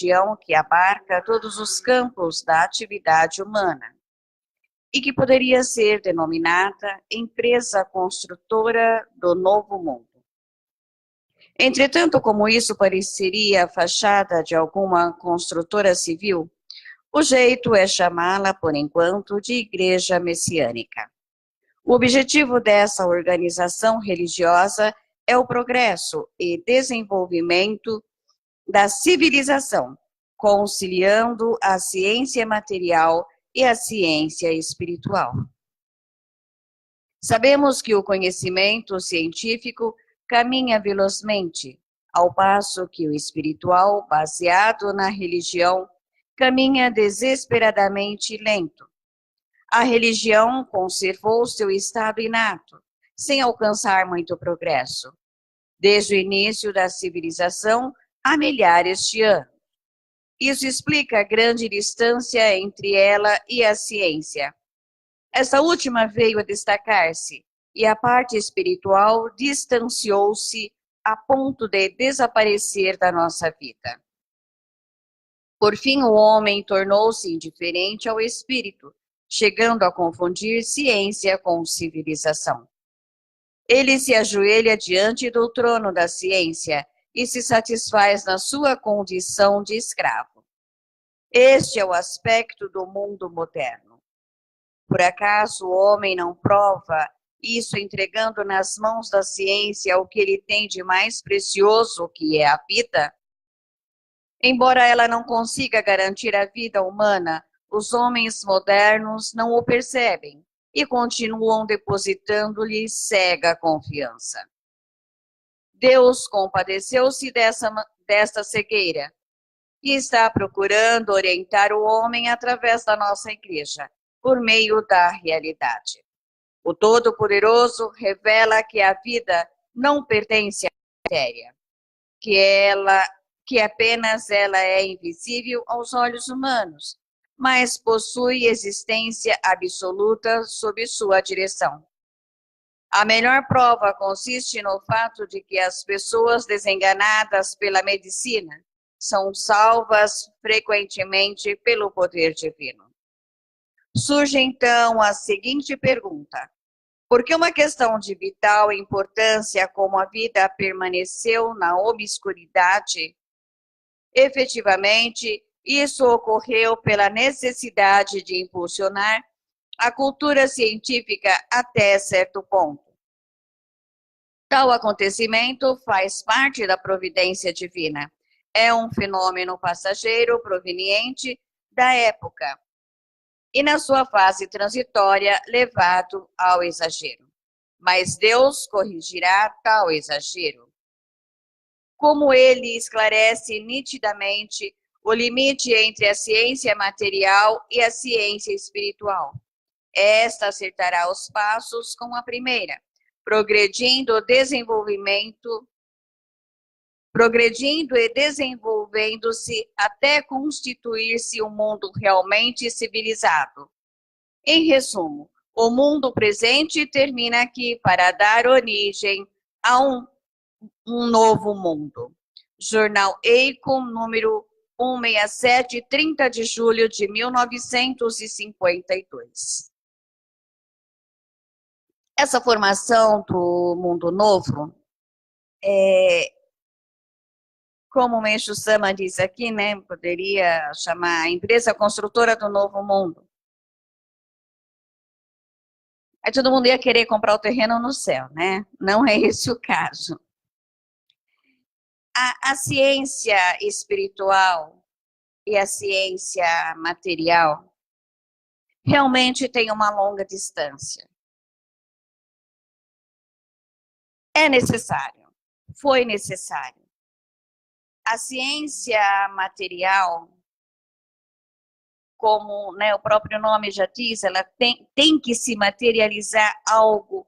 religião que abarca todos os campos da atividade humana e que poderia ser denominada empresa construtora do novo mundo. Entretanto, como isso pareceria a fachada de alguma construtora civil, o jeito é chamá-la, por enquanto, de Igreja Messiânica. O objetivo dessa organização religiosa é o progresso e desenvolvimento da civilização, conciliando a ciência material e a ciência espiritual. Sabemos que o conhecimento científico caminha velozmente, ao passo que o espiritual, baseado na religião, caminha desesperadamente lento. A religião conservou seu estado inato, sem alcançar muito progresso, desde o início da civilização há milhares de anos. Isso explica a grande distância entre ela e a ciência. Essa última veio a destacar-se, e a parte espiritual distanciou-se a ponto de desaparecer da nossa vida. Por fim, o homem tornou-se indiferente ao espírito, chegando a confundir ciência com civilização. Ele se ajoelha diante do trono da ciência e se satisfaz na sua condição de escravo. Este é o aspecto do mundo moderno. Por acaso o homem não prova isso entregando nas mãos da ciência o que ele tem de mais precioso, que é a vida? Embora ela não consiga garantir a vida humana, os homens modernos não o percebem e continuam depositando-lhe cega confiança. Deus compadeceu-se desta cegueira e está procurando orientar o homem através da nossa igreja, por meio da realidade. O Todo-Poderoso revela que a vida não pertence à matéria, que apenas ela é invisível aos olhos humanos, mas possui existência absoluta sob sua direção. A melhor prova consiste no fato de que as pessoas desenganadas pela medicina são salvas frequentemente pelo poder divino. Surge então a seguinte pergunta: por que uma questão de vital importância como a vida permaneceu na obscuridade? Efetivamente, isso ocorreu pela necessidade de impulsionar a cultura científica até certo ponto. Tal acontecimento faz parte da providência divina. É um fenômeno passageiro proveniente da época e, na sua fase transitória, levado ao exagero. Mas Deus corrigirá tal exagero. Como ele esclarece nitidamente o limite entre a ciência material e a ciência espiritual. Esta acertará os passos com a primeira, progredindo e desenvolvendo-se até constituir-se um mundo realmente civilizado. Em resumo, o mundo presente termina aqui para dar origem a um novo mundo. Jornal Eicon, número 167, 30 de julho de 1952. Essa formação do mundo novo, como o Meixo Sama diz aqui, né, poderia chamar a empresa construtora do novo mundo. Aí todo mundo ia querer comprar o terreno no céu, né? Não é esse o caso. A ciência espiritual e a ciência material realmente têm uma longa distância. É necessário, foi necessário. A ciência material, como, né, o próprio nome já diz, ela tem que se materializar algo.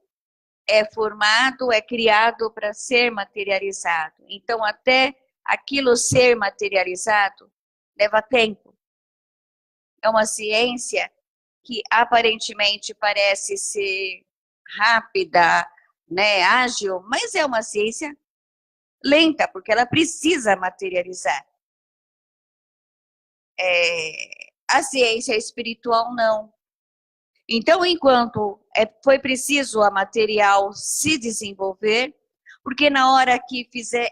É formado, é criado para ser materializado. Então, até aquilo ser materializado leva tempo. É uma ciência que aparentemente parece ser rápida, né, ágil, mas é uma ciência lenta, porque ela precisa materializar. A ciência espiritual não. Então, enquanto foi preciso a material se desenvolver, porque na hora que fizer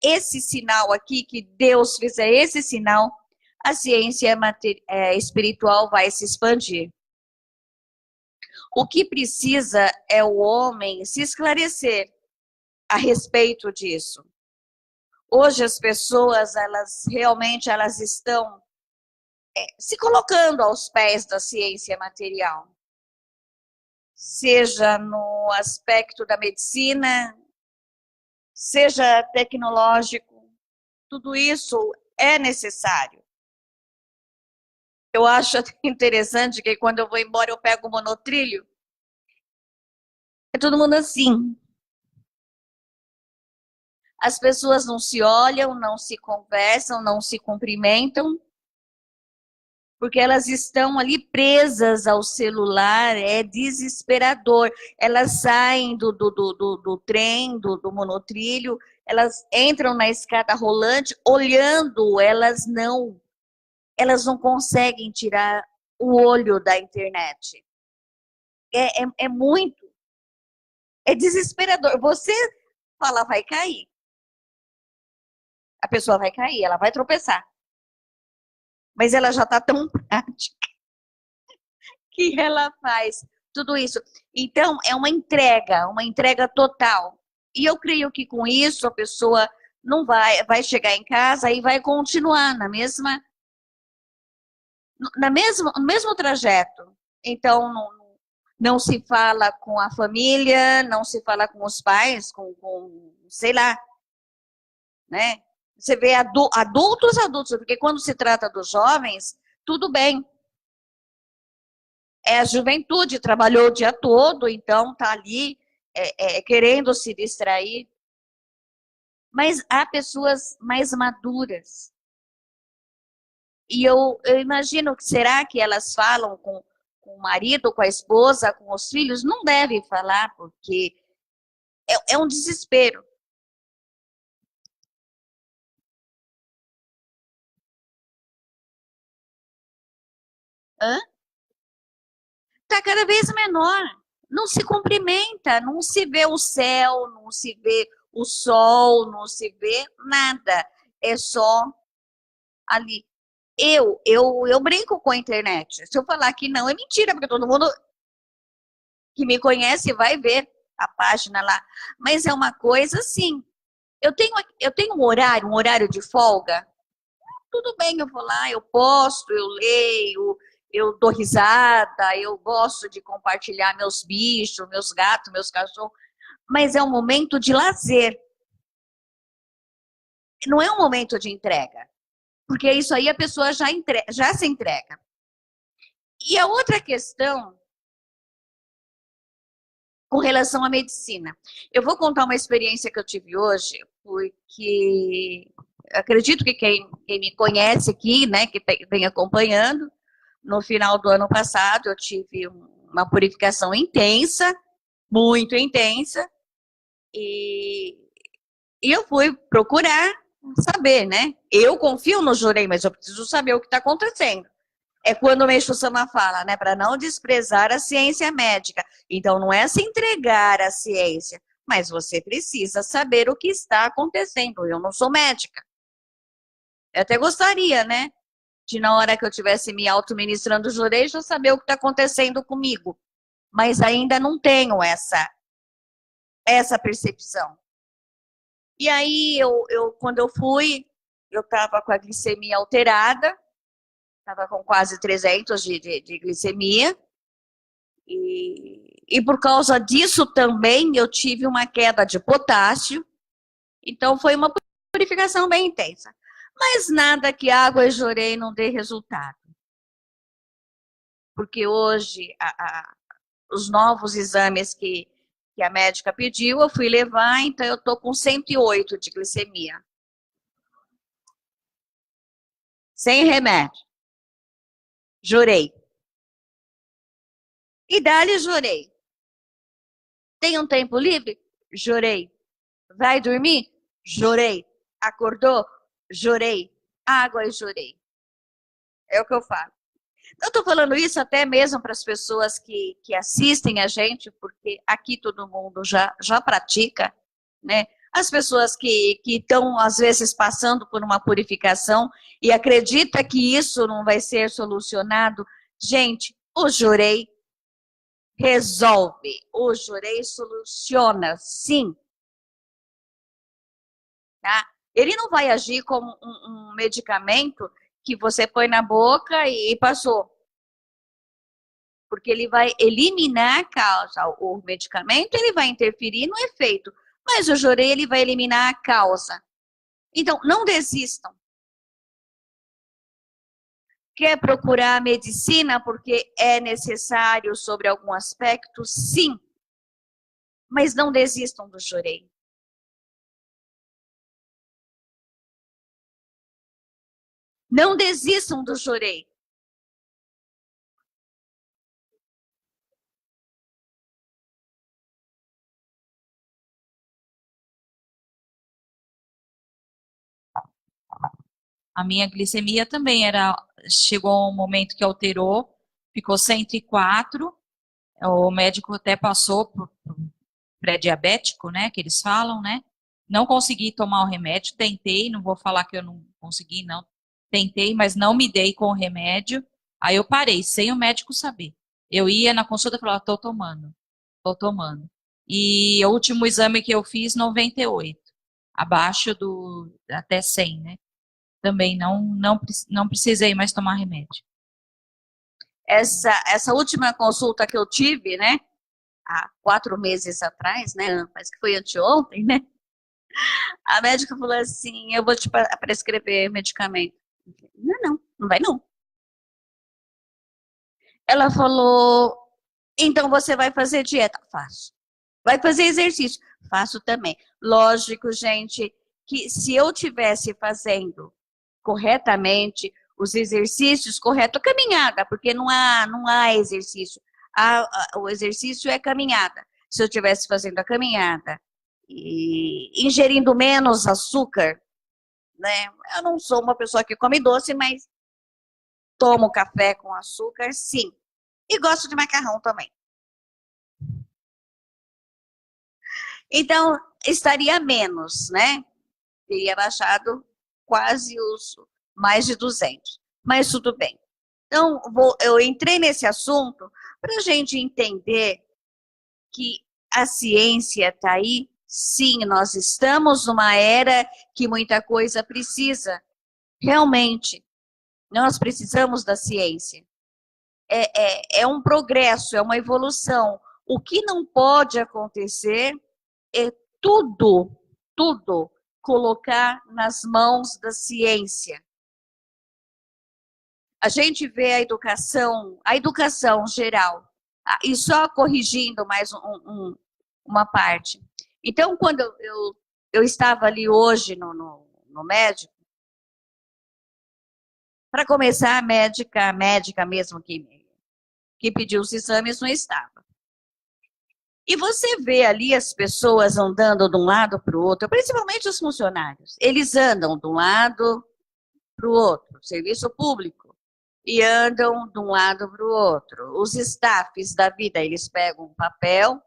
esse sinal aqui, que Deus fizer esse sinal, a ciência espiritual vai se expandir. O que precisa é o homem se esclarecer a respeito disso. Hoje as pessoas, elas estão se colocando aos pés da ciência material. Seja no aspecto da medicina, seja tecnológico, tudo isso é necessário. Eu acho interessante que quando eu vou embora eu pego o monotrilho, é todo mundo assim. As pessoas não se olham, não se conversam, não se cumprimentam, porque elas estão ali presas ao celular, é desesperador. Elas saem do trem, do monotrilho, elas entram na escada rolante, olhando, elas não conseguem tirar o olho da internet. É muito, é desesperador. Você fala, vai cair. A pessoa vai cair, ela vai tropeçar. Mas ela já está tão prática que ela faz tudo isso. Então, é uma entrega total. E eu creio que com isso a pessoa não vai chegar em casa e vai continuar no mesmo trajeto. Então, não se fala com a família, não se fala com os pais, sei lá, né? Você vê adultos, porque quando se trata dos jovens, tudo bem. É a juventude, trabalhou o dia todo, então está ali querendo se distrair. Mas há pessoas mais maduras. E eu imagino que será que elas falam com o marido, com a esposa, com os filhos? Não devem falar, porque é um desespero. Está cada vez menor. Não se cumprimenta, não se vê o céu, não se vê o sol, não se vê nada. É só ali. Eu brinco com a internet. Se eu falar que não, é mentira, porque todo mundo que me conhece vai ver a página lá. Mas é uma coisa assim. Eu tenho um horário de folga. Tudo bem, eu vou lá, eu posto, eu leio, eu dou risada, eu gosto de compartilhar meus bichos, meus gatos, meus cachorros. Mas é um momento de lazer. Não é um momento de entrega. Porque isso aí a pessoa já se entrega. E a outra questão com relação à medicina. Eu vou contar uma experiência que eu tive hoje, porque acredito que quem me conhece aqui, né, que vem acompanhando, no final do ano passado eu tive uma purificação intensa, muito intensa, e eu fui procurar saber, né? Eu confio no jurei, mas eu preciso saber o que está acontecendo. É quando o Meixo Sama fala, né, para não desprezar a ciência médica. Então, não é se entregar à ciência, mas você precisa saber o que está acontecendo. Eu não sou médica. Eu até gostaria, né, de na hora que eu estivesse me auto-ministrando o jurei, já saber o que está acontecendo comigo. Mas ainda não tenho essa percepção. E aí, quando eu fui, eu estava com a glicemia alterada, estava com quase 300 de glicemia, e por causa disso também eu tive uma queda de potássio, então foi uma purificação bem intensa. Mas nada que água e jorei não dê resultado. Porque hoje, os novos exames que a médica pediu, eu fui levar, então eu estou com 108 de glicemia. Sem remédio. Jurei. E dali jurei. Tem um tempo livre? Jurei. Vai dormir? Jurei. Acordou? Jurei. Água e jurei. É o que eu falo. Eu estou falando isso até mesmo para as pessoas que assistem a gente, porque aqui todo mundo já pratica, né? As pessoas que estão, às vezes, passando por uma purificação e acredita que isso não vai ser solucionado. Gente, o jurei resolve, o jurei soluciona, sim, tá? Ele não vai agir como um medicamento que você põe na boca e passou. Porque ele vai eliminar a causa. O medicamento ele vai interferir no efeito, mas o jorei ele vai eliminar a causa. Então, não desistam. Quer procurar a medicina porque é necessário sobre algum aspecto? Sim. Mas não desistam do jorei. Não desistam do jorei. A minha glicemia também chegou um momento que alterou, ficou 104. O médico até passou por pré-diabético, né, que eles falam, né? Não consegui tomar o remédio, tentei, não vou falar que eu não consegui, não. Tentei, mas não me dei com o remédio. Aí eu parei, sem o médico saber. Eu ia na consulta e falava, tô tomando, tô tomando. E o último exame que eu fiz, 98, abaixo do até 100, né? Também não precisei mais tomar remédio. Essa última consulta que eu tive, né? Há 4 meses atrás, né? Parece que foi anteontem, né? A médica falou assim: eu vou te prescrever medicamento. Não, não, não vai não. Ela falou: então você vai fazer dieta? Faço. Vai fazer exercício? Faço também. Lógico, gente, que se eu tivesse fazendo corretamente os exercícios corretos, caminhada, porque não há exercício. O exercício é caminhada. Se eu estivesse fazendo a caminhada e ingerindo menos açúcar, né? Eu não sou uma pessoa que come doce, mas tomo café com açúcar, sim. E gosto de macarrão também. Então, estaria menos, né? Teria baixado quase os mais de 200. Mas tudo bem. Então, eu entrei nesse assunto para a gente entender que a ciência está aí. Sim, nós estamos numa era que muita coisa precisa. Realmente, nós precisamos da ciência. É um progresso, é uma evolução. O que não pode acontecer é tudo colocar nas mãos da ciência. A gente vê a educação geral, e só corrigindo mais uma parte. Então, quando eu estava ali hoje no médico, para começar, a médica mesmo que pediu os exames não estava. E você vê ali as pessoas andando de um lado para o outro, principalmente os funcionários. Eles andam de um lado para o outro, serviço público, e andam de um lado para o outro. Os staffs da vida, eles pegam um papel,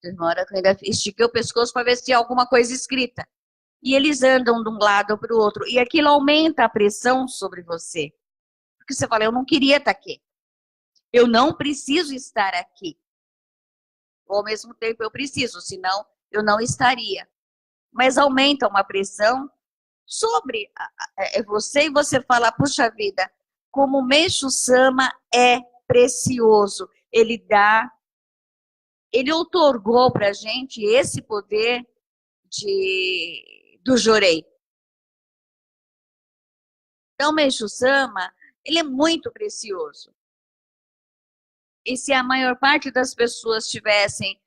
uma hora que eu ainda estiquei o pescoço para ver se tinha alguma coisa escrita. E eles andam de um lado para o outro. E aquilo aumenta a pressão sobre você. Porque você fala, eu não queria estar aqui. Eu não preciso estar aqui. Ou ao mesmo tempo eu preciso, senão eu não estaria. Mas aumenta uma pressão sobre você e você fala, puxa vida, como o Meixo Sama é precioso. Ele outorgou para a gente esse poder do Jorei. Então, o Meixo Sama, ele é muito precioso. E se a maior parte das pessoas tivessem,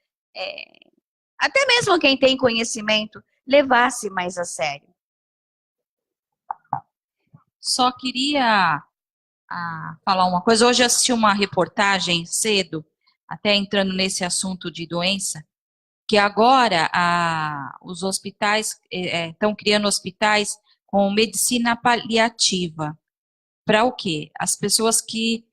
até mesmo quem tem conhecimento, levasse mais a sério. Só queria falar uma coisa. Hoje eu assisti uma reportagem cedo, até entrando nesse assunto de doença, que agora os hospitais estão criando hospitais com medicina paliativa. para o quê? As pessoas que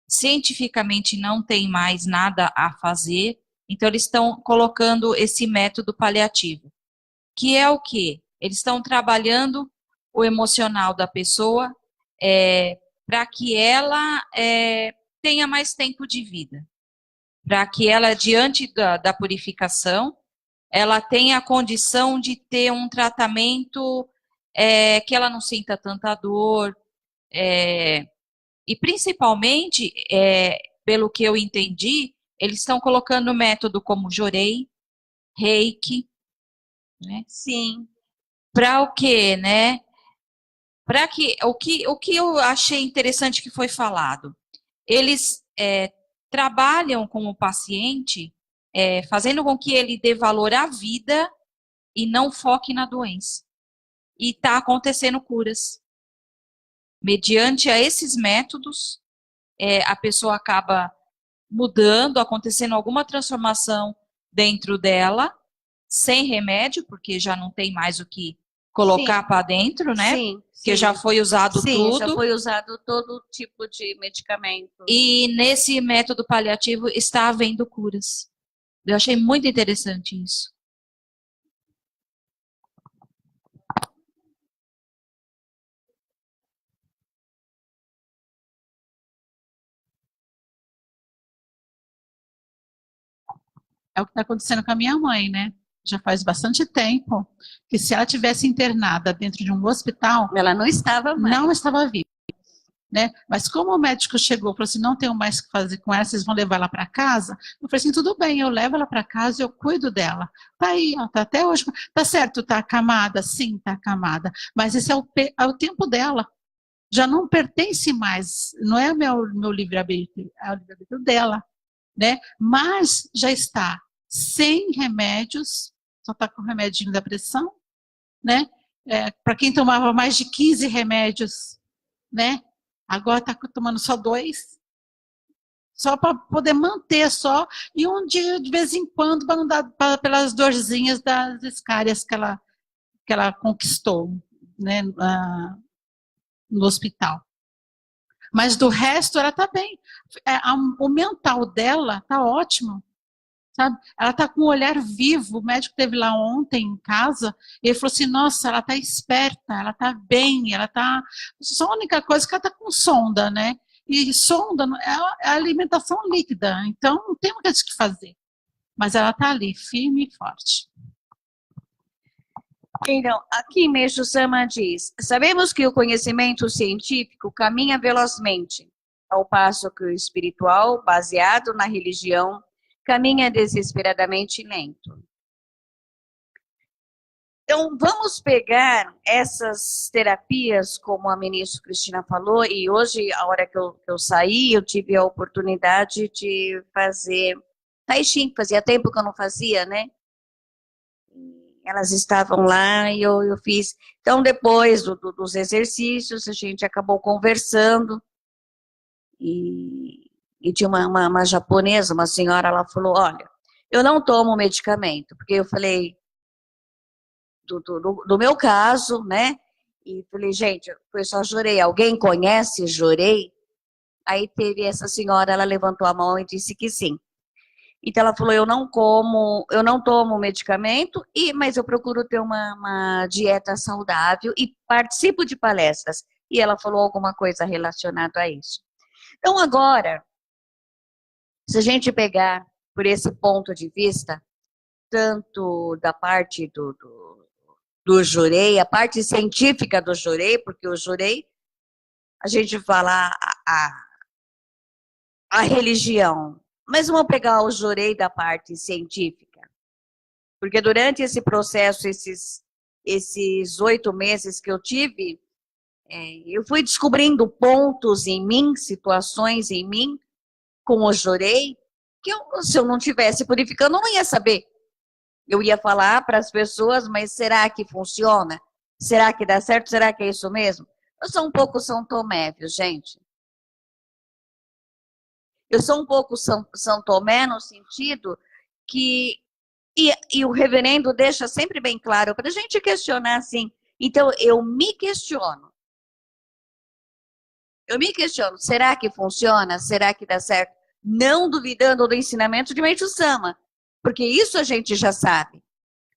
cientificamente não têm mais nada a fazer, então eles estão colocando esse método paliativo, que é o quê? Eles estão trabalhando o emocional da pessoa para que ela tenha mais tempo de vida, para que ela, diante da purificação, ela tenha a condição de ter um tratamento que ela não sinta tanta dor, e principalmente, pelo que eu entendi, eles estão colocando método como Jorei, Reiki, né? Sim. Para o quê, né? Para que o que eu achei interessante que foi falado, eles trabalham com o paciente, fazendo com que ele dê valor à vida e não foque na doença. E está acontecendo curas. Mediante a esses métodos, a pessoa acaba mudando, acontecendo alguma transformação dentro dela, sem remédio, porque já não tem mais o que colocar para dentro, né? Sim, Porque já foi usado tudo. já foi usado todo tipo de medicamento. E nesse método paliativo está havendo curas. Eu achei muito interessante isso. É o que está acontecendo com a minha mãe, né? Já faz bastante tempo que se ela tivesse internada dentro de um hospital, ela não estava mais. Não estava viva, né? Mas como o médico chegou e falou assim, não tenho mais o que fazer com ela, vocês vão levar ela para casa? Eu falei assim, tudo bem, eu levo ela para casa e eu cuido dela. Tá aí, ó, tá até hoje. Tá certo, tá acamada? Sim, tá acamada. Mas esse é o tempo dela. Já não pertence mais, não é o meu livre-arbítrio, é o livre-arbítrio dela, né? Mas já está sem remédios, só está com o remedinho da pressão, né? Para quem tomava mais de 15 remédios, né? Agora está tomando só 2, só para poder manter só, e um dia de vez em quando para não dar pelas dorzinhas das escárias que ela conquistou, né? No hospital. Mas do resto ela está bem. O mental dela está ótimo. Sabe? Ela está com um olhar vivo. O médico esteve lá ontem em casa e ele falou assim: nossa, ela está esperta, ela está bem, ela está. Só a única coisa é que ela está com sonda, né? E sonda é a alimentação líquida, então não tem o que fazer. Mas ela está ali, firme e forte. Então, aqui Meixo Sama diz: sabemos que o conhecimento científico caminha velozmente, ao passo que o espiritual, baseado na religião, caminha desesperadamente lento. Então, vamos pegar essas terapias, como a ministra Cristina falou, e hoje, a hora que eu saí, eu tive a oportunidade de fazer Tai Chi, fazia tempo que eu não fazia, né? Elas estavam lá e eu fiz. Então, depois dos exercícios, a gente acabou conversando e tinha uma japonesa, uma senhora, ela falou, olha, eu não tomo medicamento, porque eu falei do meu caso, né? E falei, gente, foi só Jorei. Alguém conhece Jorei? Aí teve essa senhora, ela levantou a mão e disse que sim. Então ela falou, eu não tomo medicamento, mas eu procuro ter uma dieta saudável e participo de palestras. E ela falou alguma coisa relacionada a isso. Então agora, se a gente pegar por esse ponto de vista, tanto da parte do Jorei, a parte científica do Jorei, porque o Jorei, a gente fala a religião, mas vamos pegar o Jorei da parte científica. Porque durante esse processo, esses 8 meses que eu tive, eu fui descobrindo pontos em mim, situações em mim, com o Jorei, que se eu não tivesse purificando, eu não ia saber. Eu ia falar para as pessoas, mas será que funciona? Será que dá certo? Será que é isso mesmo? Eu sou um pouco São Tomé, viu, gente? Eu sou um pouco São Tomé no sentido que... E o reverendo deixa sempre bem claro para a gente questionar assim. Então, eu me questiono. Eu me questiono, será que funciona? Será que dá certo? Não duvidando do ensinamento de Meishu Sama, porque isso a gente já sabe.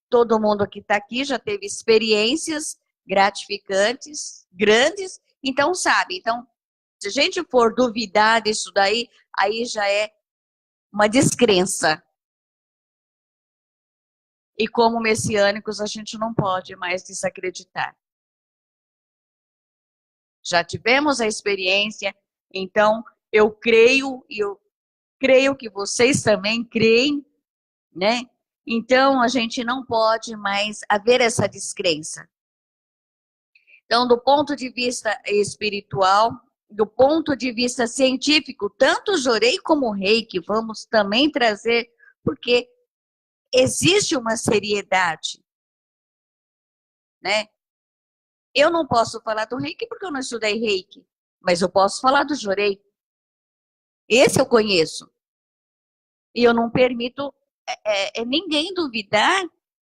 Todo mundo que está aqui já teve experiências gratificantes, grandes, então sabe. Então, se a gente for duvidar disso daí, aí já é uma descrença. E como messiânicos, a gente não pode mais desacreditar. Já tivemos a experiência, então eu creio, e eu creio que vocês também creem, né? Então a gente não pode mais haver essa descrença. Então, do ponto de vista espiritual, do ponto de vista científico, tanto o Jorei como o Reiki vamos também trazer, porque existe uma seriedade, né? Eu não posso falar do Reiki porque eu não estudei Reiki, mas eu posso falar do Jorei. Esse eu conheço. E eu não permito ninguém duvidar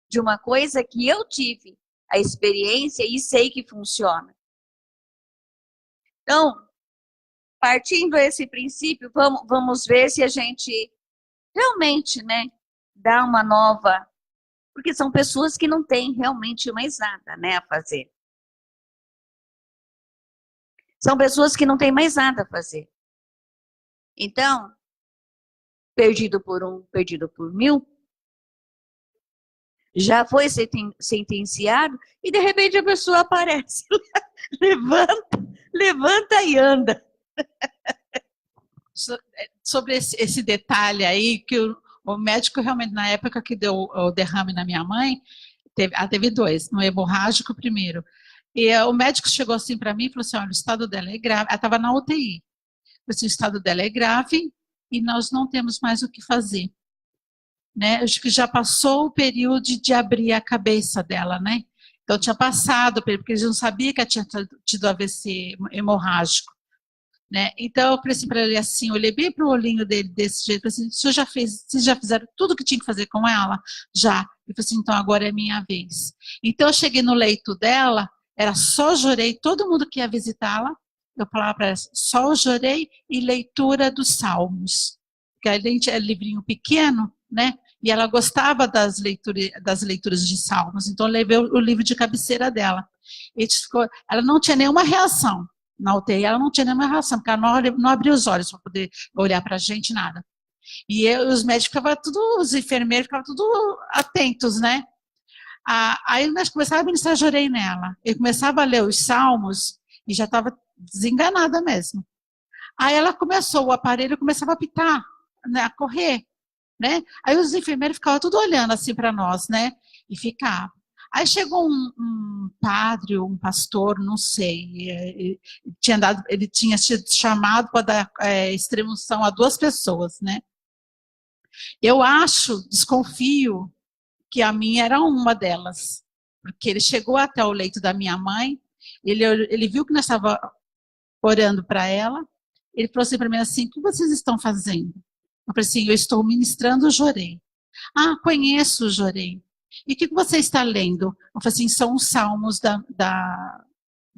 de uma coisa que eu tive a experiência e sei que funciona. Então, partindo desse princípio, vamos ver se a gente realmente, né, dá uma nova... Porque são pessoas que não têm realmente mais nada, né, a fazer. São pessoas que não têm mais nada a fazer. Então, perdido por um, perdido por mil, já foi sentenciado e de repente a pessoa aparece, levanta e anda. Sobre esse detalhe aí, que o médico realmente, na época que deu o derrame na minha mãe, teve dois, no hemorrágico primeiro. E o médico chegou assim para mim e falou assim, olha, o estado dela é grave, ela estava na UTI. Assim, o estado dela é grave e nós não temos mais o que fazer. Né? Acho que já passou o período de abrir a cabeça dela, né? Então tinha passado, porque eles não sabiam que ela tinha tido AVC hemorrágico. Né? Então eu falei assim para ele assim, olhei bem para o olhinho dele desse jeito, falei assim, vocês já fizeram tudo o que tinha que fazer com ela? Já. Eu falei assim, então agora é minha vez. Então eu cheguei no leito dela, era só Jorei, todo mundo que ia visitá-la, eu falava para ela, só Jorei e leitura dos salmos. Porque a gente é livrinho pequeno, né? E ela gostava das leituras de salmos, então eu levei o livro de cabeceira dela. Ela não tinha nenhuma reação. Na UTI, ela não tinha nenhuma reação, porque ela não abria os olhos para poder olhar para a gente, nada. E os médicos ficavam os enfermeiros ficavam tudo atentos, né? Aí nós começávamos a ministrar Jorei nela. Eu começava a ler os salmos e já estava desenganada mesmo. Aí ela começou, o aparelho começava a apitar, né, a correr, né? Aí os enfermeiros ficavam tudo olhando assim para nós, né? E ficava. Aí chegou um padre, um pastor, não sei, ele tinha sido chamado para dar extrema-unção a 2 pessoas, né? Eu desconfio, que a minha era uma delas, porque ele chegou até o leito da minha mãe, ele viu que nós estávamos orando para ela, ele falou assim para mim assim, o que vocês estão fazendo? Eu falei assim, eu estou ministrando o Jorei. Ah, conheço o Jorei. E o que você está lendo? Eu falei assim, são os salmos da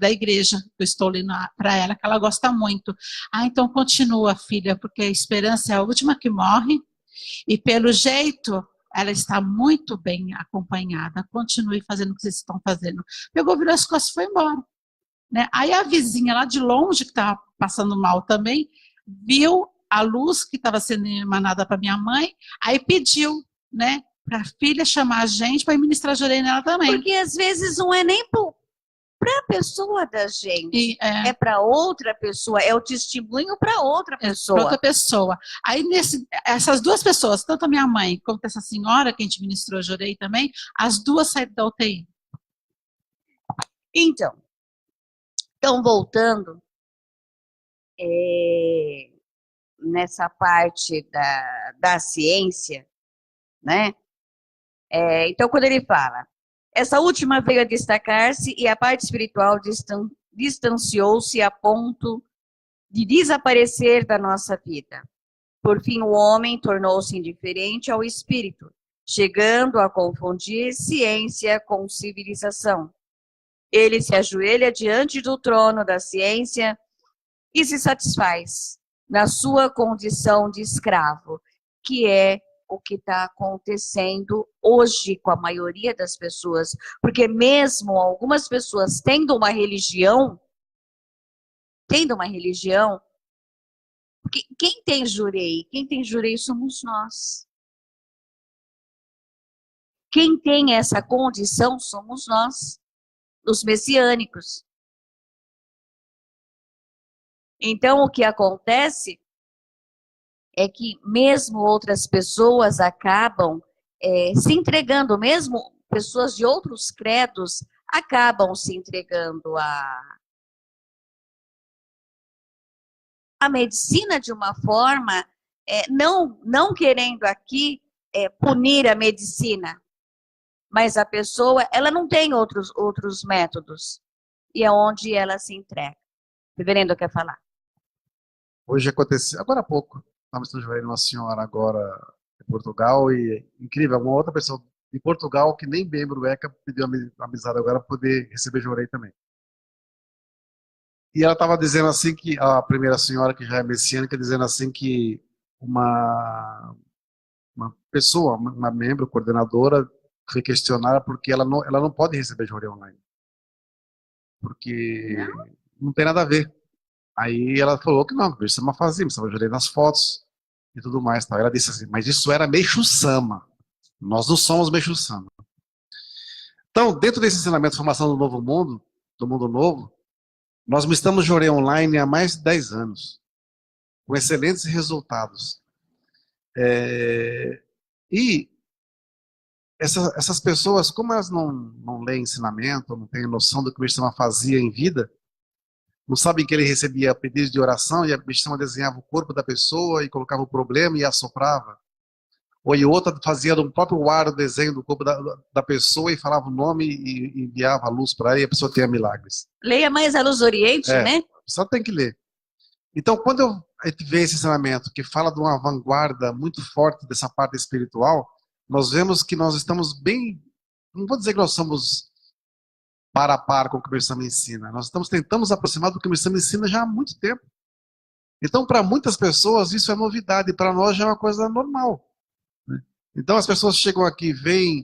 igreja que eu estou lendo para ela, que ela gosta muito. Ah, então continua, filha, porque a esperança é a última que morre, e pelo jeito, ela está muito bem acompanhada. Continue fazendo o que vocês estão fazendo. Pegou, virou as costas e foi embora. Né? Aí a vizinha lá de longe, que estava passando mal também, viu a luz que estava sendo emanada para minha mãe, aí pediu, né, para a filha chamar a gente para ministrar Jorei nela também. Porque às vezes não é nem para a pessoa da gente, é para outra pessoa, é o testemunho para outra pessoa. Para outra pessoa. Aí essas 2 pessoas, tanto a minha mãe quanto essa senhora que a gente ministrou Jorei também, as 2 saíram da UTI. Então voltando nessa parte da ciência, né? Então, quando ele fala, essa última veio a destacar-se e a parte espiritual distanciou-se a ponto de desaparecer da nossa vida. Por fim, o homem tornou-se indiferente ao espírito, chegando a confundir ciência com civilização. Ele se ajoelha diante do trono da ciência e se satisfaz na sua condição de escravo, que é o que está acontecendo hoje com a maioria das pessoas, porque mesmo algumas pessoas tendo uma religião, porque quem tem jurei? Quem tem jurei somos nós. Quem tem essa condição somos nós, os messiânicos. Então, o que acontece é que mesmo outras pessoas acabam se entregando, mesmo pessoas de outros credos acabam se entregando à medicina de uma forma, não querendo aqui punir a medicina, mas a pessoa, ela não tem outros métodos, e é onde ela se entrega. O reverendo quer falar? Hoje aconteceu, agora há pouco, estamos vendo uma senhora agora em Portugal, e incrível, uma outra pessoa de Portugal que nem membro ECA pediu amizade agora para poder receber jorei também. E ela estava dizendo assim que, a primeira senhora que já é messiânica, dizendo assim que uma pessoa, uma membro, coordenadora, foi questionada porque ela não pode receber jorei online. Porque não tem nada a ver. Aí ela falou que não, isso é uma fazia, você vai jorei nas fotos e tudo mais. Tal. Ela disse assim, mas isso era Meixo Sama. Nós não somos Meixo Sama. Então, dentro desse ensinamento de formação do novo mundo, do mundo novo, nós estamos jorei online há mais de 10 anos, com excelentes resultados. E essas pessoas, como elas não leem ensinamento, não têm noção do que o Meixo fazia em vida, não sabem que ele recebia pedidos de oração e a Meixo desenhava o corpo da pessoa e colocava o problema e assoprava. Ou e outra fazia do próprio ar o desenho do corpo da pessoa e falava o nome e enviava a luz para ela e a pessoa tinha milagres. Leia mais a Luz do Oriente, né? Só tem que ler. Então, quando a gente vê esse ensinamento que fala de uma vanguarda muito forte dessa parte espiritual, nós vemos que nós estamos bem, não vou dizer que nós somos para a par com o que o Meixo ensina, nós tentando nos aproximar do que o Meixo ensina já há muito tempo. Então, para muitas pessoas, isso é novidade, para nós já é uma coisa normal. Então as pessoas chegam aqui, veem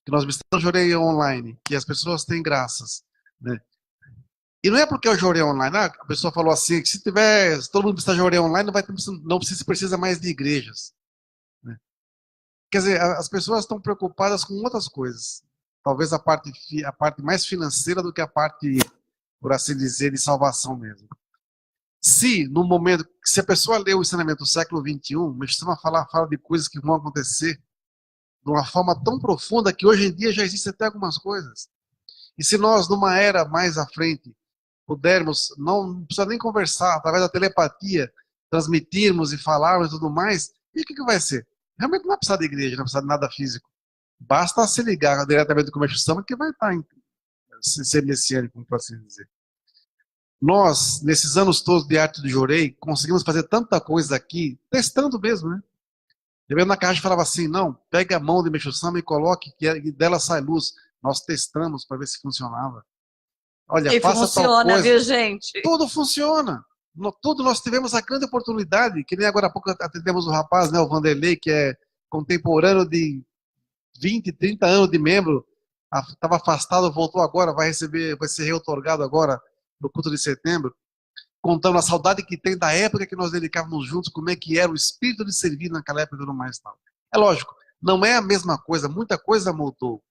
que nós estamos jorei online, que as pessoas têm graças, né? E não é porque eu jorei online, a pessoa falou assim, que se todo mundo precisa jorei online, não precisa mais de igrejas, né? Quer dizer, as pessoas estão preocupadas com outras coisas, talvez a parte mais financeira do que a parte, por assim dizer, de salvação mesmo. Se a pessoa lê o ensinamento do século XXI, costuma fala de coisas que vão acontecer de uma forma tão profunda que hoje em dia já existem até algumas coisas. E se nós, numa era mais à frente, pudermos, não precisa nem conversar, através da telepatia, transmitirmos e falarmos e tudo mais, e o que vai ser? Realmente não vai precisar de igreja, não vai precisar de nada físico. Basta se ligar diretamente com o Meixo Sama que vai estar ser messiânico, por assim dizer. Nós, nesses anos todos de arte do jorei, conseguimos fazer tanta coisa aqui, testando mesmo, né? Eu mesmo na caixa falava assim, não, pega a mão de Meixo Sama e coloque, que dela sai luz. Nós testamos para ver se funcionava. Olha, e faça funciona, tal coisa. viu, gente? Tudo funciona. Tudo nós tivemos a grande oportunidade, que nem agora há pouco atendemos o rapaz, né, o Vanderlei, que é contemporâneo de 20, 30 anos de membro, estava afastado, voltou agora, vai ser reoutorgado agora no culto de setembro, contando a saudade que tem da época que nós dedicávamos juntos, como é que era o espírito de servir naquela época e tudo mais. Tal. É lógico, não é a mesma coisa, muita coisa mudou,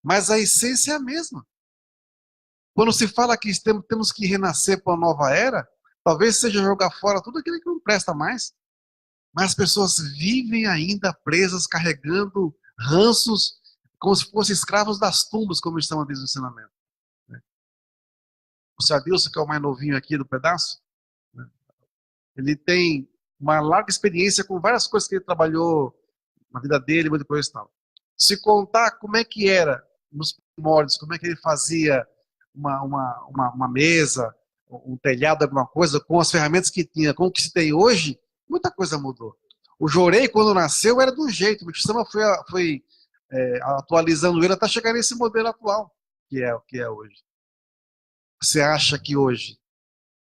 mas a essência é a mesma. Quando se fala que temos que renascer para uma nova era, talvez seja jogar fora tudo aquilo que não presta mais, mas as pessoas vivem ainda presas, carregando ranços, como se fossem escravos das tumbas, como estão diz o ensinamento. O senhor Adilson, que é o mais novinho aqui do pedaço, ele tem uma larga experiência com várias coisas que ele trabalhou na vida dele, muita coisa e tal. Se contar como é que era nos primórdios, como é que ele fazia uma mesa, um telhado, alguma coisa, com as ferramentas que tinha, com o que se tem hoje, muita coisa mudou. O jorei, quando nasceu, era de um jeito, o Meixo Sama foi atualizando ele até chegar nesse modelo atual, que é hoje. Você acha que hoje,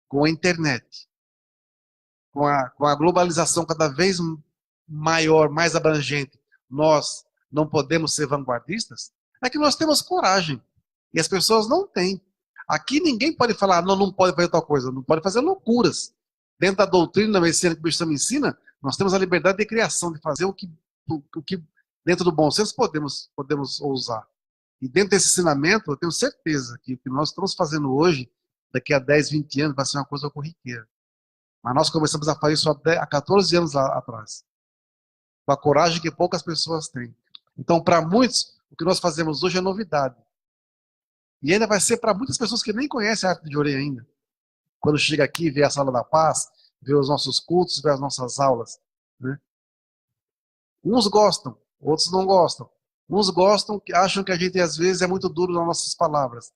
com a internet, com a globalização cada vez maior, mais abrangente, nós não podemos ser vanguardistas? É que nós temos coragem. E as pessoas não têm. Aqui ninguém pode falar, não pode fazer tal coisa, não pode fazer loucuras. Dentro da doutrina da medicina que o Cristo me ensina, nós temos a liberdade de criação, de fazer o que dentro do bom senso podemos ousar. E dentro desse ensinamento, eu tenho certeza que o que nós estamos fazendo hoje, daqui a 10, 20 anos, vai ser uma coisa corriqueira. Mas nós começamos a fazer isso há 14 anos atrás. Com a coragem que poucas pessoas têm. Então, para muitos, o que nós fazemos hoje é novidade. E ainda vai ser para muitas pessoas que nem conhecem a arte de orei ainda. Quando chega aqui, vê a Sala da Paz, vê os nossos cultos, vê as nossas aulas. Né? Uns gostam, outros não gostam. Uns gostam, acham que a gente às vezes é muito duro nas nossas palavras.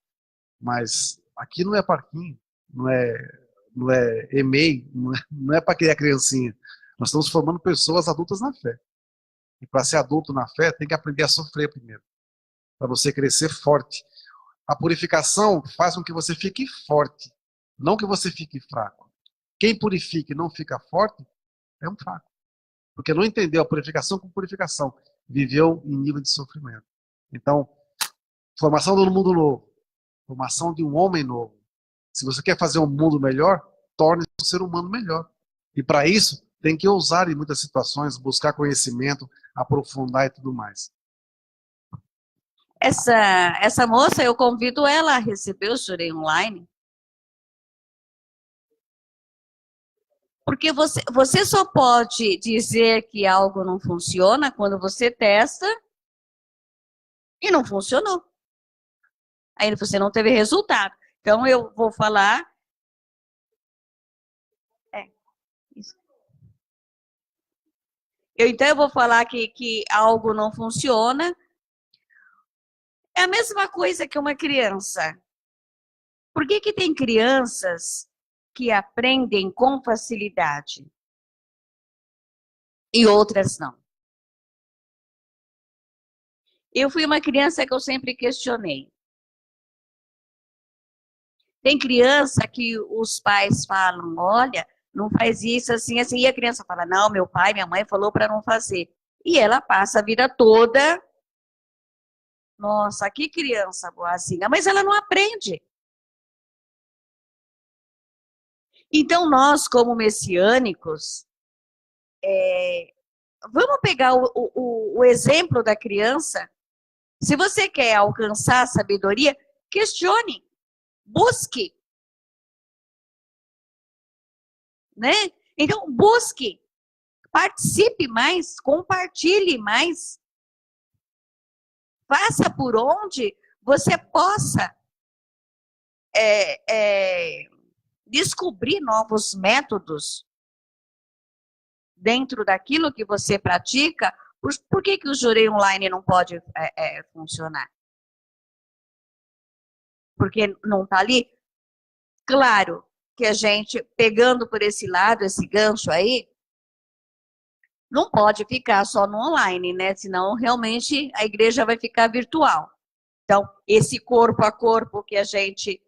Mas aqui não é parquinho, não é e-mail, não é para criar criancinha. Nós estamos formando pessoas adultas na fé. E para ser adulto na fé, tem que aprender a sofrer primeiro. Para você crescer forte. A purificação faz com que você fique forte, não que você fique fraco. Quem purifica e não fica forte, é um fraco. Porque não entendeu a purificação com purificação. Viveu em nível de sofrimento. Então, formação do mundo novo. Formação de um homem novo. Se você quer fazer um mundo melhor, torne-se um ser humano melhor. E para isso, tem que ousar em muitas situações, buscar conhecimento, aprofundar e tudo mais. Essa moça, eu convido ela a receber o Jurei Online. Porque você só pode dizer que algo não funciona quando você testa e não funcionou. Aí você não teve resultado. Então, eu vou falar... Então, eu vou falar que algo não funciona. É a mesma coisa que uma criança. Por que tem crianças que aprendem com facilidade e outras não? Eu fui uma criança que eu sempre questionei. Tem criança que os pais falam, olha, não faz isso assim, assim. E a criança fala, não, meu pai, minha mãe falou para não fazer. E ela passa a vida toda... Nossa, que criança boazinha, mas ela não aprende. Então, nós, como messiânicos, vamos pegar o exemplo da criança. Se você quer alcançar a sabedoria, questione, busque. Né? Então, busque, participe mais, compartilhe mais. Faça por onde você possa descobrir novos métodos dentro daquilo que você pratica. Por que o Jurei Online não pode funcionar? Porque não está ali? Claro que a gente, pegando por esse lado, esse gancho aí, não pode ficar só no online, né? Senão, realmente, a igreja vai ficar virtual. Então, esse corpo a corpo que a gente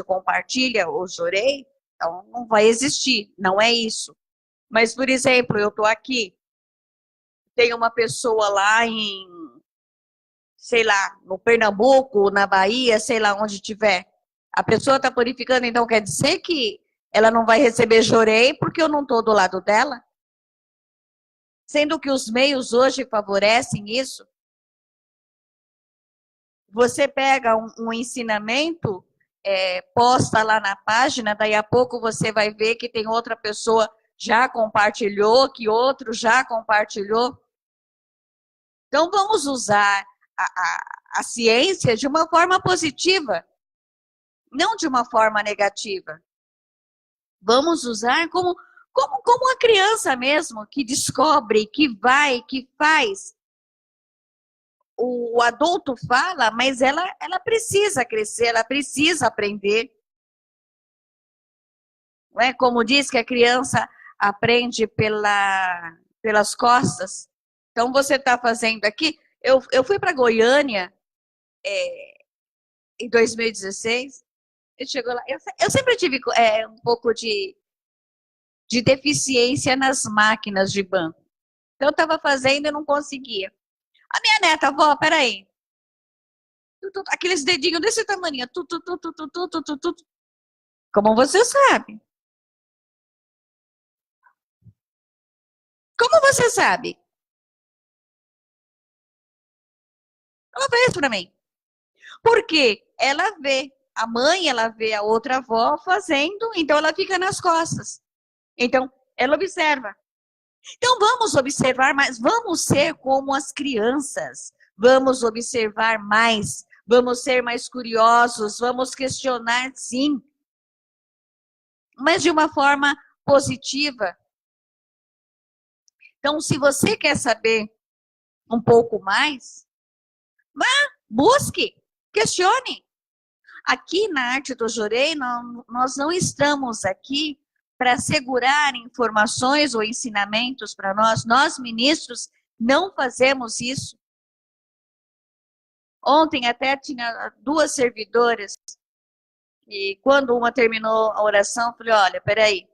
compartilha, o Jurei, então não vai existir, não é isso. Mas, por exemplo, eu estou aqui, tem uma pessoa lá sei lá, no Pernambuco, na Bahia, sei lá onde tiver. A pessoa está purificando, então quer dizer que ela não vai receber Jurei porque eu não estou do lado dela? Sendo que os meios hoje favorecem isso. Você pega um ensinamento, posta lá na página, daí a pouco você vai ver que tem outra pessoa já compartilhou, que outro já compartilhou. Então, vamos usar a ciência de uma forma positiva, não de uma forma negativa. Vamos usar como a criança mesmo, que descobre, que vai, que faz. O adulto fala, mas ela precisa crescer, ela precisa aprender. Não é? Como diz que a criança aprende pelas costas. Então, você está fazendo aqui... Eu fui para Goiânia em 2016. Eu chegou lá. Eu sempre tive um pouco de de deficiência nas máquinas de banco. Então, eu estava fazendo e não conseguia. A minha neta, avó, peraí. Aqueles dedinhos desse tamanho. Como você sabe? Como você sabe? Ela fez para mim. Porque ela vê a mãe, ela vê a outra avó fazendo, então ela fica nas costas. Então, ela observa. Então, vamos observar mais, vamos ser como as crianças. Vamos observar mais, vamos ser mais curiosos, vamos questionar, sim. Mas de uma forma positiva. Então, se você quer saber um pouco mais, vá, busque, questione. Aqui na Arte do Jorei, nós não estamos aqui para assegurar informações ou ensinamentos para nós. Nós, ministros, não fazemos isso. Ontem até tinha 2 servidoras e quando uma terminou a oração, eu falei, olha, peraí,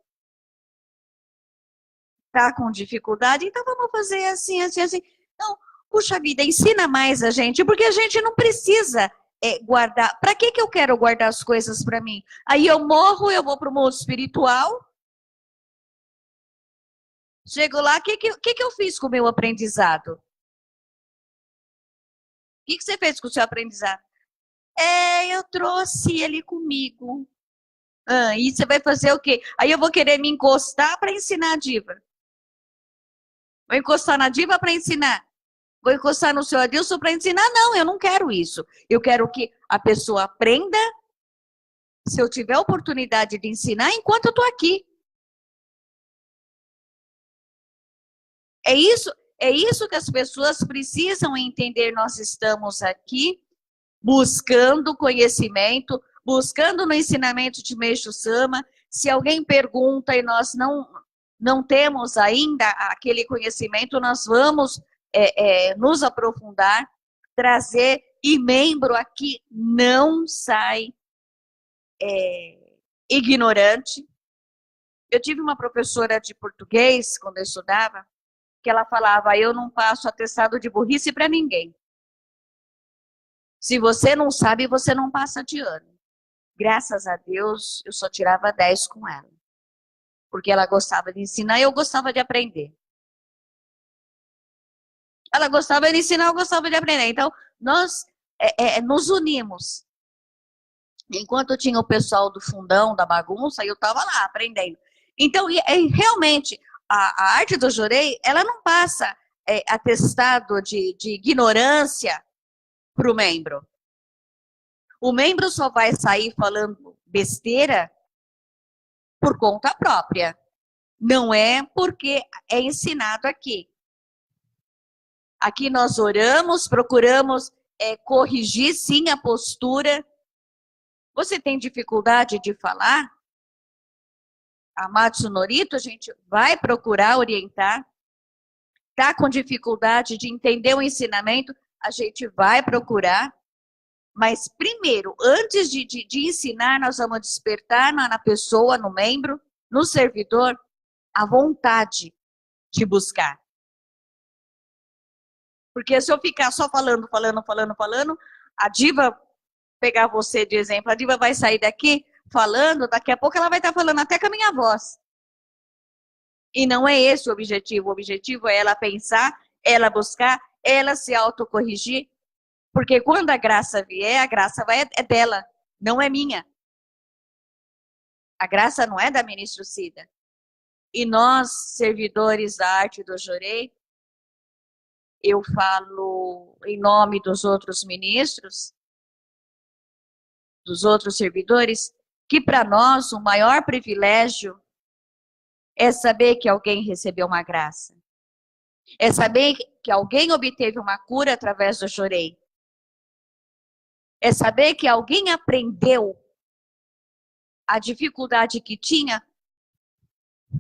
tá com dificuldade? Então vamos fazer assim, assim, assim. Não, puxa vida, ensina mais a gente, porque a gente não precisa guardar. Para que eu quero guardar as coisas para mim? Aí eu morro, eu vou para o mundo espiritual. Chego lá, o que eu fiz com o meu aprendizado? O que você fez com o seu aprendizado? Eu trouxe ele comigo. E você vai fazer o quê? Aí eu vou querer me encostar para ensinar a diva. Vou encostar na diva para ensinar. Vou encostar no seu Adilson para ensinar. Não, eu não quero isso. Eu quero que a pessoa aprenda. Se eu tiver a oportunidade de ensinar, enquanto eu estou aqui. É isso que as pessoas precisam entender. Nós estamos aqui buscando conhecimento, buscando no ensinamento de Meixo Sama. Se alguém pergunta e nós não temos ainda aquele conhecimento, nós vamos nos aprofundar, trazer, e membro aqui não sai ignorante. Eu tive uma professora de português, quando eu estudava, que ela falava, eu não passo atestado de burrice para ninguém. Se você não sabe, você não passa de ano. Graças a Deus, eu só tirava 10 com ela. Porque ela gostava de ensinar e eu gostava de aprender. Ela gostava de ensinar, eu gostava de aprender. Então, nós nos unimos. Enquanto tinha o pessoal do fundão, da bagunça, eu estava lá aprendendo. Então, realmente, a arte do Jorei, ela não passa atestado de ignorância para o membro. O membro só vai sair falando besteira por conta própria. Não é porque é ensinado aqui. Aqui nós oramos, procuramos corrigir, sim, a postura. Você tem dificuldade de falar? Amado Norito, a gente vai procurar orientar. Está com dificuldade de entender o ensinamento? A gente vai procurar. Mas primeiro, antes de ensinar, nós vamos despertar na pessoa, no membro, no servidor, a vontade de buscar. Porque se eu ficar só falando, a diva, pegar você de exemplo, a diva vai sair daqui falando, daqui a pouco ela vai estar falando até com a minha voz. E não é esse o objetivo. O objetivo é ela pensar, ela buscar, ela se autocorrigir. Porque quando a graça vier, a graça é dela, não é minha. A graça não é da ministra Cida. E nós, servidores da arte do Jorei, eu falo em nome dos outros ministros, dos outros servidores, que para nós o maior privilégio é saber que alguém recebeu uma graça. É saber que alguém obteve uma cura através do Jorei. É saber que alguém aprendeu a dificuldade que tinha,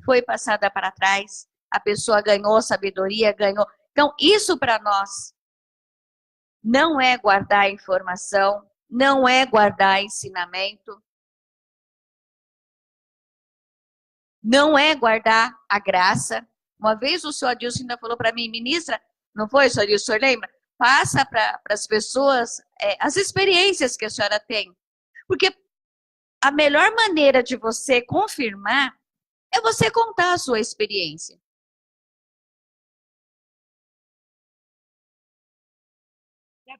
foi passada para trás, a pessoa ganhou sabedoria, ganhou. Então, isso para nós não é guardar informação, não é guardar ensinamento. não é guardar a graça. Uma vez o senhor Adilson ainda falou para mim, ministra, não foi, senhor Adilson, o senhor lembra? Passa para as pessoas as experiências que a senhora tem. Porque a melhor maneira de você confirmar é você contar a sua experiência.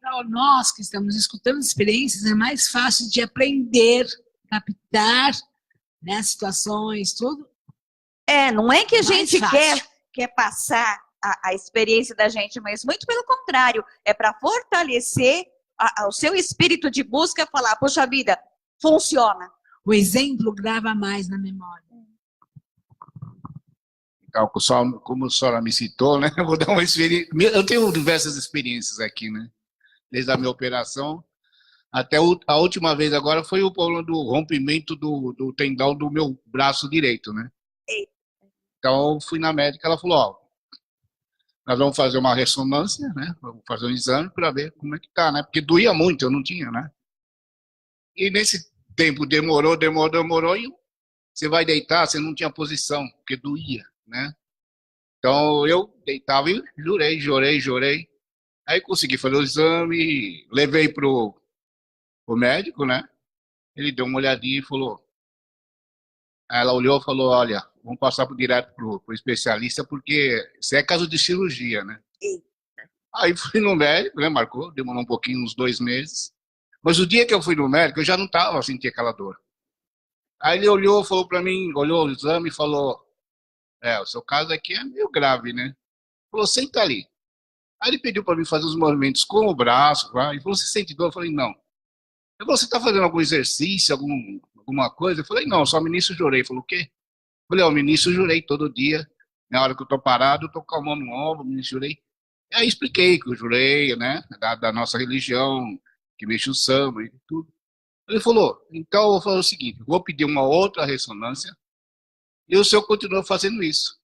Para nós que estamos escutando experiências, é mais fácil de aprender, captar, né, situações, tudo. Não é que a gente fácil. quer passar a experiência da gente, mas muito pelo contrário, é para fortalecer o seu espírito de busca, falar, poxa vida, funciona. O exemplo grava mais na memória. Então, como a senhora me citou, né? Eu vou dar uma experiência. Eu tenho diversas experiências aqui, né? Desde a minha operação até a última vez agora foi o problema do rompimento do tendão do meu braço direito, né? Então, eu fui na médica, ela falou, ó, nós vamos fazer uma ressonância, né? Vamos fazer um exame para ver como é que tá, né? Porque doía muito, eu não tinha, né? E nesse tempo demorou, e você vai deitar, você não tinha posição, porque doía, né? Então, eu deitava e chorei. Aí consegui fazer o exame, levei pro médico, né? Ele deu uma olhadinha e falou... Ela olhou e falou, olha, vamos passar direto pro especialista, porque isso é caso de cirurgia, né? Aí fui no médico, né? Marcou, demorou um pouquinho, uns 2 meses. Mas o dia que eu fui no médico, eu já não estava sentindo aquela dor. Aí ele olhou, falou para mim, olhou o exame e falou, o seu caso aqui é meio grave, né? Falou, senta ali. Aí ele pediu para mim fazer os movimentos com o braço, e falou, você sente dor? Eu falei, não. Ele falou, você está fazendo algum exercício, alguma coisa? Eu falei, não, só ministro jurei. Ele falou, o quê? Eu falei, ministro jurei todo dia. Na hora que eu tô parado, eu tô com a mão no ombro, ministro jurei. E aí expliquei que eu jurei, né, da nossa religião, que mexe o samba e tudo. Ele falou, então eu vou fazer o seguinte, vou pedir uma outra ressonância e o senhor continua fazendo isso,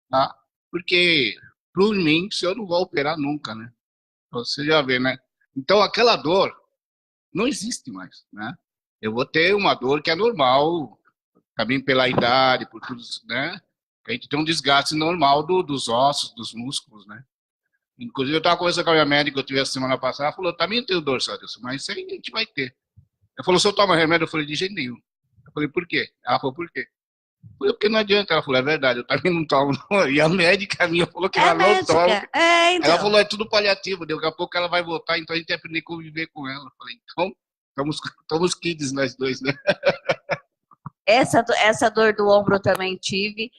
tá? Porque, por mim, o senhor não vai operar nunca, né? Você já vê, né? Então, aquela dor não existe mais, né? Eu vou ter uma dor que é normal, também pela idade, por tudo, né? A gente tem um desgaste normal dos ossos, dos músculos, né? Inclusive, eu estava conversando com a minha médica, eu tive a semana passada, ela falou, também tenho dor, senhor Adilson, mas isso aí a gente vai ter. Ela falou, o senhor toma remédio? Eu falei, de jeito nenhum. Eu falei, por quê? Ela falou, por quê? Eu falei, porque não adianta. Ela falou, é verdade, eu também não tomo, não. E a médica minha falou que ela não toma. Então. Ela falou, é tudo paliativo, daqui a pouco ela vai voltar, então a gente tem que aprender a conviver com ela. Eu falei, então, estamos kids nós dois, né? Essa dor do ombro também tive.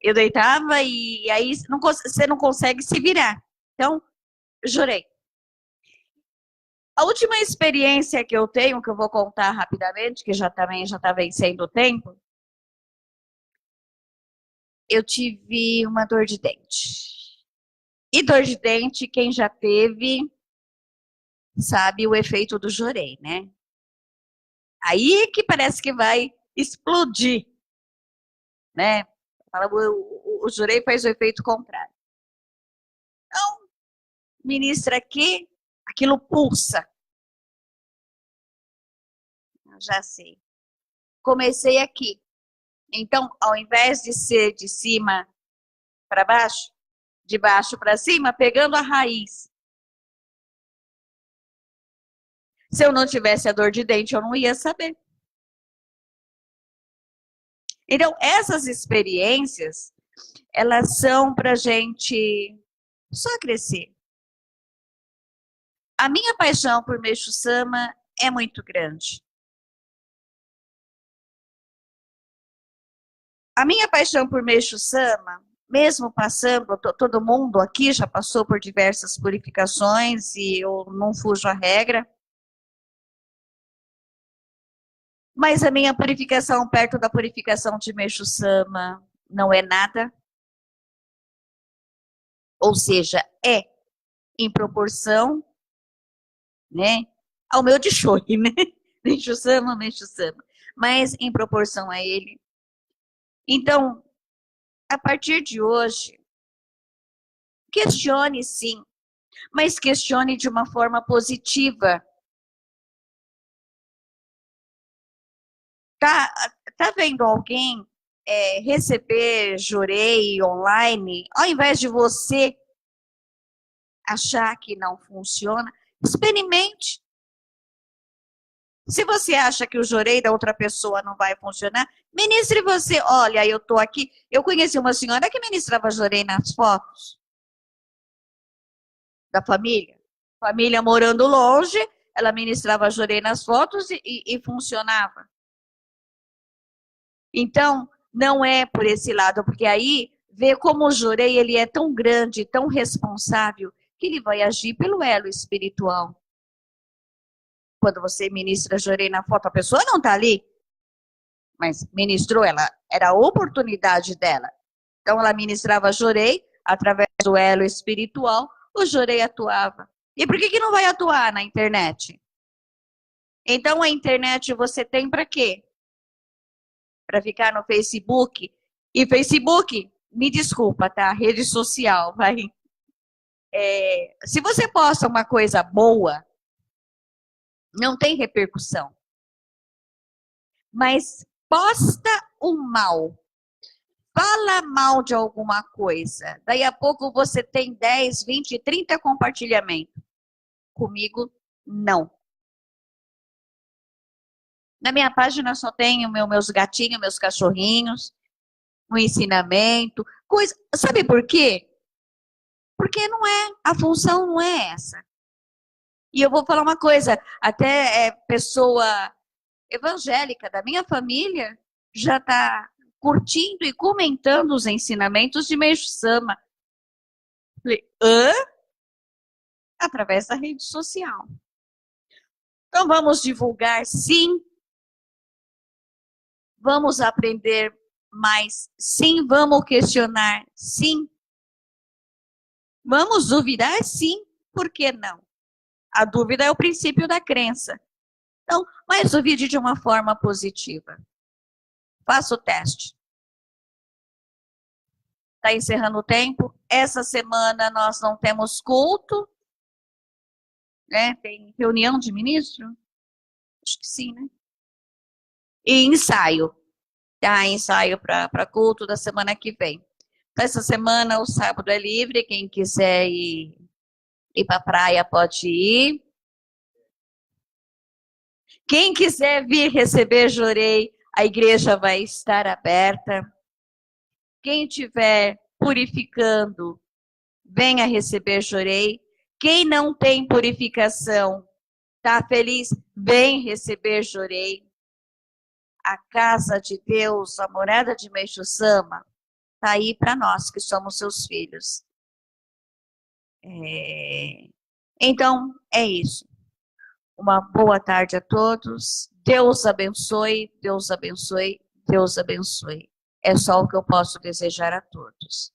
Eu deitava e aí você não consegue se virar. Então, jurei. A última experiência que eu tenho, que eu vou contar rapidamente, que já está vencendo o tempo, eu tive uma dor de dente. E dor de dente, quem já teve, sabe o efeito do jurei, né? Aí que parece que vai explodir, né? O jurei faz o efeito contrário. Então, ministra aqui, aquilo pulsa. Eu já sei. Comecei aqui. Então, ao invés de ser de cima para baixo, de baixo para cima, pegando a raiz. Se eu não tivesse a dor de dente, eu não ia saber. Então, essas experiências, elas são para a gente só crescer. A minha paixão por Meixo Sama é muito grande. A minha paixão por Meixo Sama, mesmo passando, todo mundo aqui já passou por diversas purificações e eu não fujo a regra. Mas a minha purificação perto da purificação de Meixo Sama não é nada. Ou seja, é em proporção, né, ao meu de Choi, né? Meixo Sama. Mas em proporção a ele. Então, a partir de hoje, questione sim, mas questione de uma forma positiva. Tá vendo alguém receber Jorei online, ao invés de você achar que não funciona, experimente. Se você acha que o Jorei da outra pessoa não vai funcionar, ministre você. Olha, eu estou aqui. Eu conheci uma senhora que ministrava Jorei nas fotos da família. Família morando longe, ela ministrava Jorei nas fotos e funcionava. Então, não é por esse lado, porque aí vê como o Jorei ele é tão grande, tão responsável, que ele vai agir pelo elo espiritual. Quando você ministra Jorei na foto, a pessoa não está ali, mas ministrou, ela era a oportunidade dela. Então, ela ministrava Jorei, através do elo espiritual, o Jorei atuava. E por que não vai atuar na internet? Então, a internet você tem para quê? Para ficar no Facebook. E Facebook, me desculpa, tá? Rede social, vai. Se você posta uma coisa boa, não tem repercussão. Mas posta o mal. Fala mal de alguma coisa. Daí a pouco você tem 10, 20, 30 compartilhamentos. Comigo, não. Na minha página só tenho meus gatinhos, meus cachorrinhos, um ensinamento, coisa. Sabe por quê? Porque não é, a função não é essa. E eu vou falar uma coisa, até pessoa evangélica da minha família já está curtindo e comentando os ensinamentos de Meixo Sama. Falei, hã? Através da rede social. Então vamos divulgar, sim. Vamos aprender mais, sim. Vamos questionar, sim. Vamos duvidar, sim. Por que não? A dúvida é o princípio da crença. Então, mas duvide de uma forma positiva. Faça o teste. Está encerrando o tempo. Essa semana nós não temos culto. Né? Tem reunião de ministro? Acho que sim, né? E ensaio. Tá? Ensaio para culto da semana que vem. Então, essa semana o sábado é livre. Quem quiser ir para a praia pode ir. Quem quiser vir receber Jorei, a igreja vai estar aberta. Quem estiver purificando, venha receber Jorei. Quem não tem purificação, está feliz, vem receber Jorei. A casa de Deus, a morada de Meixo Sama, está aí para nós que somos seus filhos. Então, é isso. Uma boa tarde a todos. Deus abençoe, Deus abençoe, Deus abençoe. É só o que eu posso desejar a todos.